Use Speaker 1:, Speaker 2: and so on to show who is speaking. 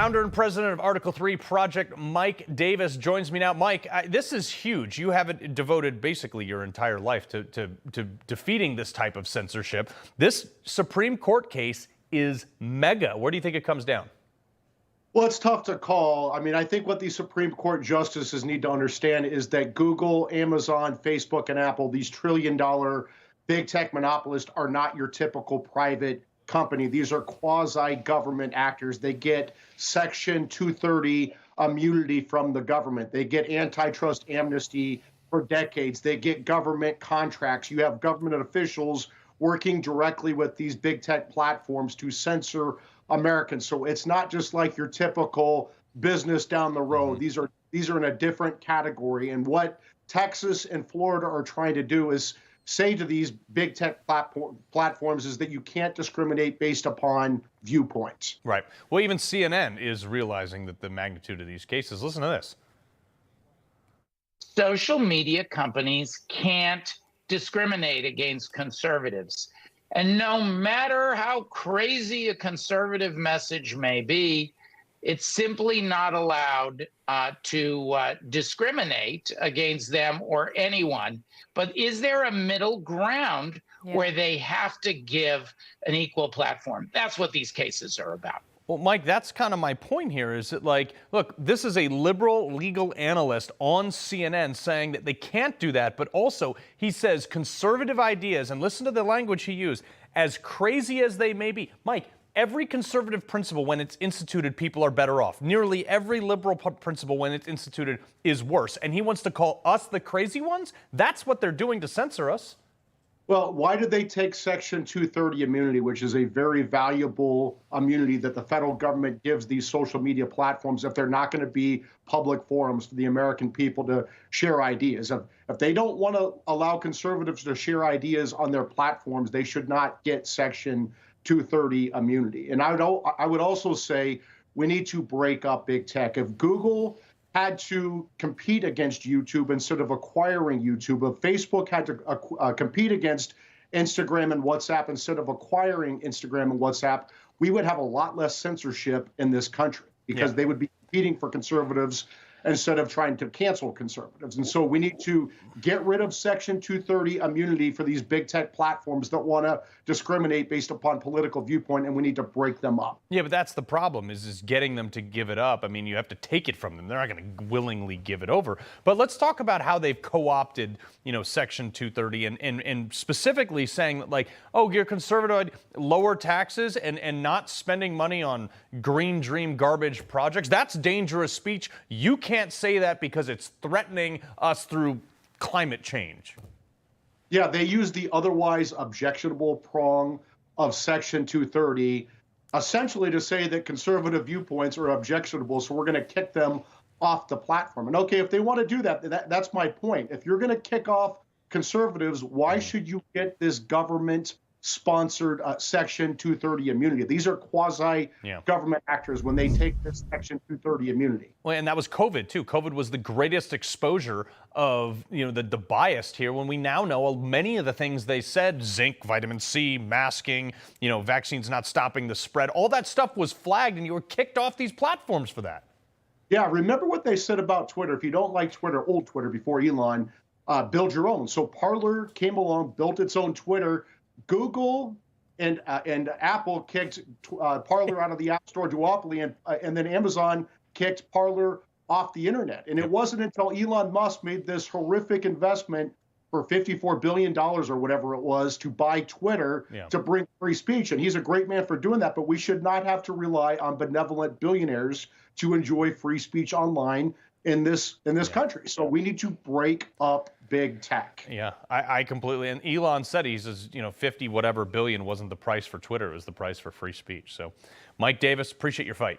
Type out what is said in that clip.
Speaker 1: Founder and president of Article 3 Project, Mike Davis, joins me now. Mike, this is huge. You have devoted basically your entire life to defeating this type of censorship. This Supreme Court case is mega. Where do you think it comes down?
Speaker 2: Well, it's tough to call. I mean, I think what these Supreme Court justices need to understand is that Google, Amazon, Facebook, and Apple, these trillion-dollar big tech monopolists, are not your typical private company. These are quasi-government actors. They get Section 230 immunity from the government. They get antitrust amnesty for decades. They get government contracts. You have government officials working directly with these big tech platforms to censor Americans. So it's not just like your typical business down the road. These are in a different category. And what Texas and Florida are trying to do is say to these big tech platforms is that you can't discriminate based upon viewpoints.
Speaker 1: Right. Well, even CNN is realizing that the magnitude of these cases. Listen to this.
Speaker 3: Social media companies can't discriminate against conservatives. And no matter how crazy a conservative message may be, it's simply not allowed to discriminate against them or anyone. But is there a middle ground where they have to give an equal platform? That's what these cases are about.
Speaker 1: Well, Mike, that's kind of my point here is that, like, look, this is a liberal legal analyst on CNN saying that they can't do that, but also he says conservative ideas, and listen to the language he used, as crazy as they may be. Mike, every conservative principle, when it's instituted, people are better off. Nearly every liberal principle, when it's instituted, is worse. And he wants to call us the crazy ones? That's what they're doing to censor us.
Speaker 2: Well, why did they take Section 230 immunity, which is a very valuable immunity that the federal government gives these social media platforms if they're not going to be public forums for the American people to share ideas? If they don't want to allow conservatives to share ideas on their platforms, they should not get Section 230 immunity. And I would also say we need to break up big tech. If Google had to compete against YouTube instead of acquiring YouTube, if Facebook had to compete against Instagram and WhatsApp instead of acquiring Instagram and WhatsApp, we would have a lot less censorship in this country because they would be competing for conservatives instead of trying to cancel conservatives. And so we need to get rid of Section 230 immunity for these big tech platforms that want to discriminate based upon political viewpoint, and we need to break them up.
Speaker 1: Yeah, but that's the problem, is getting them to give it up. I mean, you have to take it from them. They're not going to willingly give it over. But let's talk about how they've co-opted, Section 230 and specifically saying that, like, oh, you're conservative, lower taxes and not spending money on green dream garbage projects. That's dangerous speech. You can't say that because it's threatening us through climate change.
Speaker 2: Yeah, they use the otherwise objectionable prong of Section 230 essentially to say that conservative viewpoints are objectionable, so we're going to kick them off the platform. And okay, if they want to do that, that's my point. If you're going to kick off conservatives, why should you get this government-sponsored Section 230 immunity? These are quasi-government actors when they take this Section 230 immunity.
Speaker 1: Well, and that was COVID, too. COVID was the greatest exposure of, the bias here when we now know many of the things they said, zinc, vitamin C, masking, vaccines not stopping the spread, all that stuff was flagged and you were kicked off these platforms for that.
Speaker 2: Yeah, remember what they said about Twitter. If you don't like Twitter, old Twitter before Elon, build your own. So Parler came along, built its own Twitter. Google and Apple kicked Parler out of the App Store duopoly, and then Amazon kicked Parler off the internet. And it wasn't until Elon Musk made this horrific investment for $54 billion or whatever it was to buy Twitter to bring free speech. And he's a great man for doing that, but we should not have to rely on benevolent billionaires to enjoy free speech online in this country. So we need to break up big tech.
Speaker 1: Yeah, I completely, and Elon said he says, 50 whatever billion wasn't the price for Twitter, it was the price for free speech. So Mike Davis, appreciate your fight.